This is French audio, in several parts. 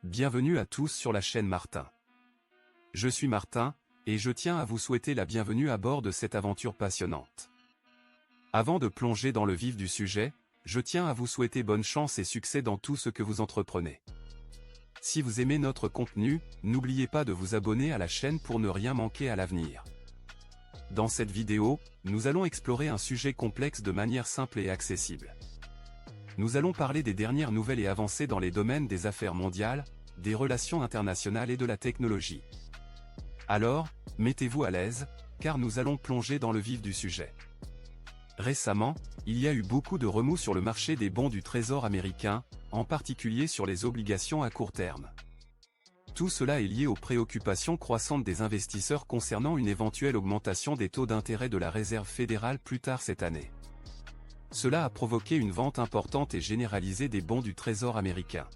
Bienvenue à tous sur la chaîne Martin. Je suis Martin, et je tiens à vous souhaiter la bienvenue à bord de cette aventure passionnante. Avant de plonger dans le vif du sujet, je tiens à vous souhaiter bonne chance et succès dans tout ce que vous entreprenez. Si vous aimez notre contenu, n'oubliez pas de vous abonner à la chaîne pour ne rien manquer à l'avenir. Dans cette vidéo, nous allons explorer un sujet complexe de manière simple et accessible. Nous allons parler des dernières nouvelles et avancées dans les domaines des affaires mondiales, des relations internationales et de la technologie. Alors, mettez-vous à l'aise, car nous allons plonger dans le vif du sujet. Récemment, il y a eu beaucoup de remous sur le marché des bons du Trésor américain, en particulier sur les obligations à court terme. Tout cela est lié aux préoccupations croissantes des investisseurs concernant une éventuelle augmentation des taux d'intérêt de la Réserve fédérale plus tard cette année. Cela a provoqué une vente importante et généralisée des bons du Trésor américain.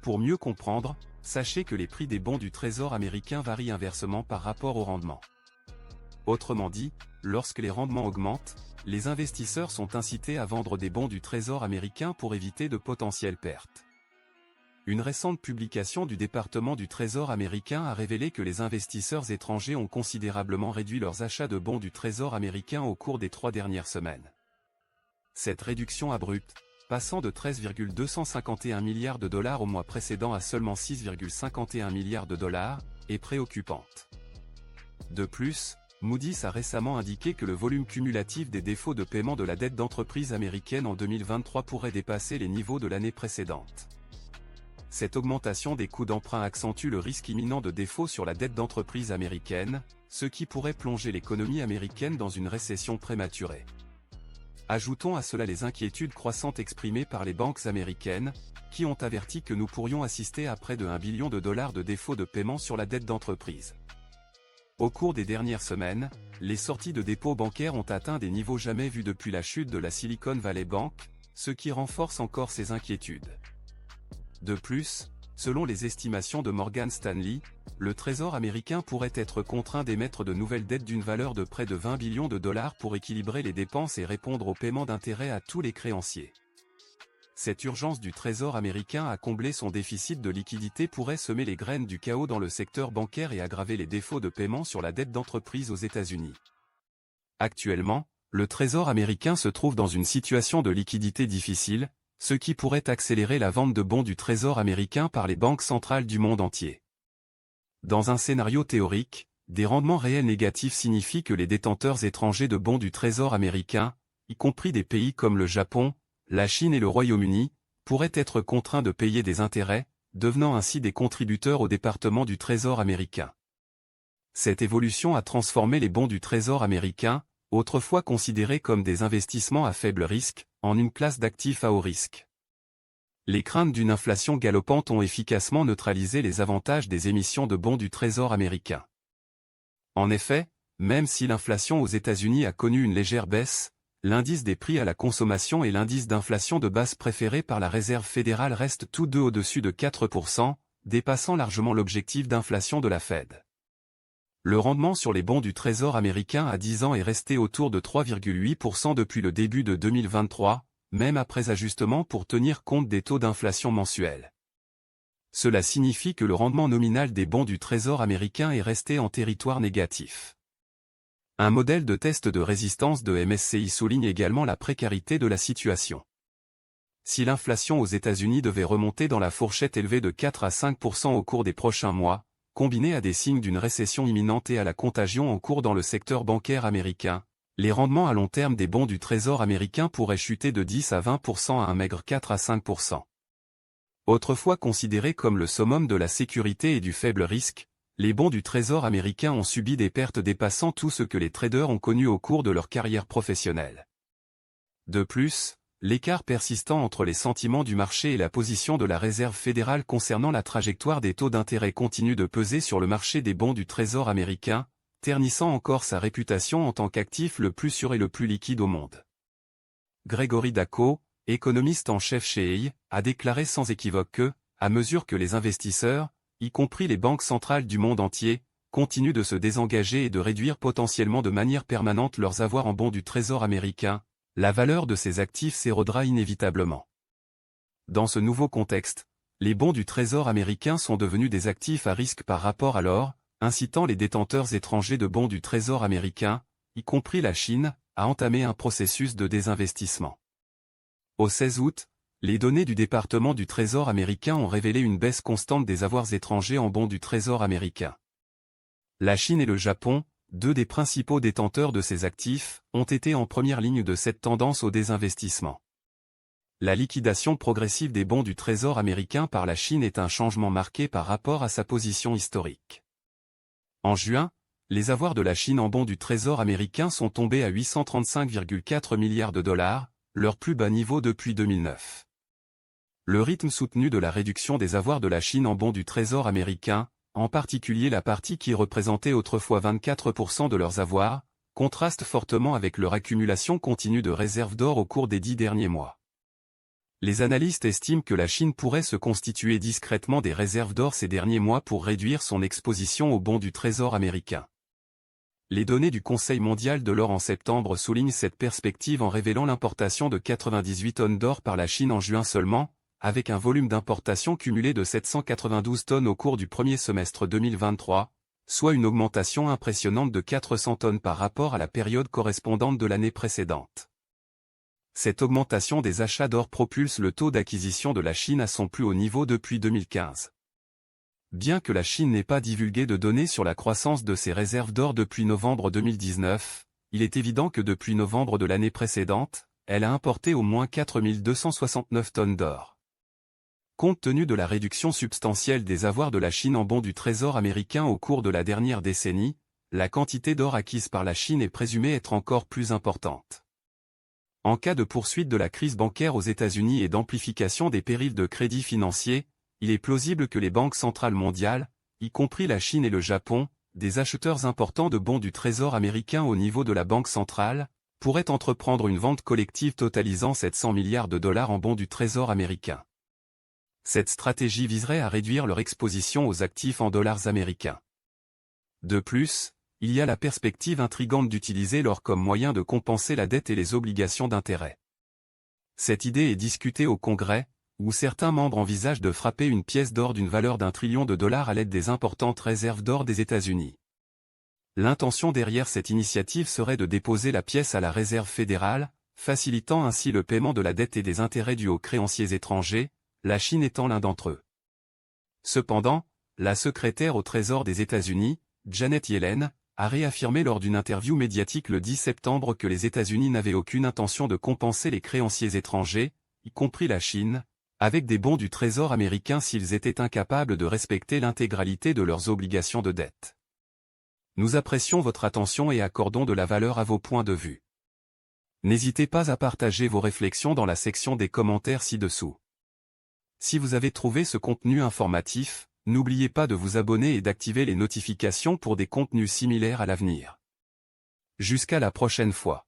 Pour mieux comprendre, sachez que les prix des bons du Trésor américain varient inversement par rapport au rendement. Autrement dit, lorsque les rendements augmentent, les investisseurs sont incités à vendre des bons du Trésor américain pour éviter de potentielles pertes. Une récente publication du département du Trésor américain a révélé que les investisseurs étrangers ont considérablement réduit leurs achats de bons du Trésor américain au cours des 3 dernières semaines. Cette réduction abrupte, passant de 13,251 milliards de dollars au mois précédent à seulement 6,51 milliards de dollars, est préoccupante. De plus, Moody's a récemment indiqué que le volume cumulatif des défauts de paiement de la dette d'entreprise américaine en 2023 pourrait dépasser les niveaux de l'année précédente. Cette augmentation des coûts d'emprunt accentue le risque imminent de défaut sur la dette d'entreprise américaine, ce qui pourrait plonger l'économie américaine dans une récession prématurée. Ajoutons à cela les inquiétudes croissantes exprimées par les banques américaines, qui ont averti que nous pourrions assister à près de 1 billion de dollars de défauts de paiement sur la dette d'entreprise. Au cours des dernières semaines, les sorties de dépôts bancaires ont atteint des niveaux jamais vus depuis la chute de la Silicon Valley Bank, ce qui renforce encore ces inquiétudes. De plus, selon les estimations de Morgan Stanley, le Trésor américain pourrait être contraint d'émettre de nouvelles dettes d'une valeur de près de 20 billions de dollars pour équilibrer les dépenses et répondre au paiement d'intérêts à tous les créanciers. Cette urgence du Trésor américain à combler son déficit de liquidité pourrait semer les graines du chaos dans le secteur bancaire et aggraver les défauts de paiement sur la dette d'entreprise aux États-Unis. Actuellement, le Trésor américain se trouve dans une situation de liquidité difficile, ce qui pourrait accélérer la vente de bons du Trésor américain par les banques centrales du monde entier. Dans un scénario théorique, des rendements réels négatifs signifient que les détenteurs étrangers de bons du Trésor américain, y compris des pays comme le Japon, la Chine et le Royaume-Uni, pourraient être contraints de payer des intérêts, devenant ainsi des contributeurs au département du Trésor américain. Cette évolution a transformé les bons du Trésor américain, autrefois considérés comme des investissements à faible risque, en une classe d'actifs à haut risque. Les craintes d'une inflation galopante ont efficacement neutralisé les avantages des émissions de bons du Trésor américain. En effet, même si l'inflation aux États-Unis a connu une légère baisse, l'indice des prix à la consommation et l'indice d'inflation de base préféré par la Réserve fédérale restent tous deux au-dessus de 4%, dépassant largement l'objectif d'inflation de la Fed. Le rendement sur les bons du Trésor américain à 10 ans est resté autour de 3,8% depuis le début de 2023, même après ajustement pour tenir compte des taux d'inflation mensuels. Cela signifie que le rendement nominal des bons du Trésor américain est resté en territoire négatif. Un modèle de test de résistance de MSCI souligne également la précarité de la situation. Si l'inflation aux États-Unis devait remonter dans la fourchette élevée de 4 à 5% au cours des prochains mois, combinée à des signes d'une récession imminente et à la contagion en cours dans le secteur bancaire américain, les rendements à long terme des bons du Trésor américain pourraient chuter de 10 à 20% à un maigre 4 à 5%. Autrefois considérés comme le summum de la sécurité et du faible risque, les bons du Trésor américain ont subi des pertes dépassant tout ce que les traders ont connu au cours de leur carrière professionnelle. De plus, l'écart persistant entre les sentiments du marché et la position de la Réserve fédérale concernant la trajectoire des taux d'intérêt continue de peser sur le marché des bons du Trésor américain, ternissant encore sa réputation en tant qu'actif le plus sûr et le plus liquide au monde. Gregory Daco, économiste en chef chez EY, a déclaré sans équivoque que, à mesure que les investisseurs, y compris les banques centrales du monde entier, continuent de se désengager et de réduire potentiellement de manière permanente leurs avoirs en bons du Trésor américain, la valeur de ces actifs s'érodera inévitablement. Dans ce nouveau contexte, les bons du Trésor américain sont devenus des actifs à risque par rapport à l'or, incitant les détenteurs étrangers de bons du Trésor américain, y compris la Chine, à entamer un processus de désinvestissement. Au 16 août, les données du département du Trésor américain ont révélé une baisse constante des avoirs étrangers en bons du Trésor américain. La Chine et le Japon, deux des principaux détenteurs de ces actifs, ont été en première ligne de cette tendance au désinvestissement. La liquidation progressive des bons du Trésor américain par la Chine est un changement marqué par rapport à sa position historique. En juin, les avoirs de la Chine en bons du Trésor américain sont tombés à 835,4 milliards de dollars, leur plus bas niveau depuis 2009. Le rythme soutenu de la réduction des avoirs de la Chine en bons du Trésor américain, en particulier la partie qui représentait autrefois 24% de leurs avoirs, contraste fortement avec leur accumulation continue de réserves d'or au cours des 10 derniers mois. Les analystes estiment que la Chine pourrait se constituer discrètement des réserves d'or ces derniers mois pour réduire son exposition aux bons du Trésor américain. Les données du Conseil mondial de l'or en septembre soulignent cette perspective en révélant l'importation de 98 tonnes d'or par la Chine en juin seulement, avec un volume d'importation cumulé de 792 tonnes au cours du premier semestre 2023, soit une augmentation impressionnante de 400 tonnes par rapport à la période correspondante de l'année précédente. Cette augmentation des achats d'or propulse le taux d'acquisition de la Chine à son plus haut niveau depuis 2015. Bien que la Chine n'ait pas divulgué de données sur la croissance de ses réserves d'or depuis novembre 2019, il est évident que depuis novembre de l'année précédente, elle a importé au moins 4269 tonnes d'or. Compte tenu de la réduction substantielle des avoirs de la Chine en bons du Trésor américain au cours de la dernière décennie, la quantité d'or acquise par la Chine est présumée être encore plus importante. En cas de poursuite de la crise bancaire aux États-Unis et d'amplification des périls de crédit financier, il est plausible que les banques centrales mondiales, y compris la Chine et le Japon, des acheteurs importants de bons du Trésor américain au niveau de la Banque centrale, pourraient entreprendre une vente collective totalisant 700 milliards de dollars en bons du Trésor américain. Cette stratégie viserait à réduire leur exposition aux actifs en dollars américains. De plus, il y a la perspective intrigante d'utiliser l'or comme moyen de compenser la dette et les obligations d'intérêt. Cette idée est discutée au Congrès, où certains membres envisagent de frapper une pièce d'or d'une valeur d'1 trillion de dollars à l'aide des importantes réserves d'or des États-Unis. L'intention derrière cette initiative serait de déposer la pièce à la Réserve fédérale, facilitant ainsi le paiement de la dette et des intérêts dus aux créanciers étrangers, la Chine étant l'un d'entre eux. Cependant, la secrétaire au Trésor des États-Unis, Janet Yellen, a réaffirmé lors d'une interview médiatique le 10 septembre que les États-Unis n'avaient aucune intention de compenser les créanciers étrangers, y compris la Chine, avec des bons du Trésor américain s'ils étaient incapables de respecter l'intégralité de leurs obligations de dette. Nous apprécions votre attention et accordons de la valeur à vos points de vue. N'hésitez pas à partager vos réflexions dans la section des commentaires ci-dessous. Si vous avez trouvé ce contenu informatif, n'oubliez pas de vous abonner et d'activer les notifications pour des contenus similaires à l'avenir. Jusqu'à la prochaine fois.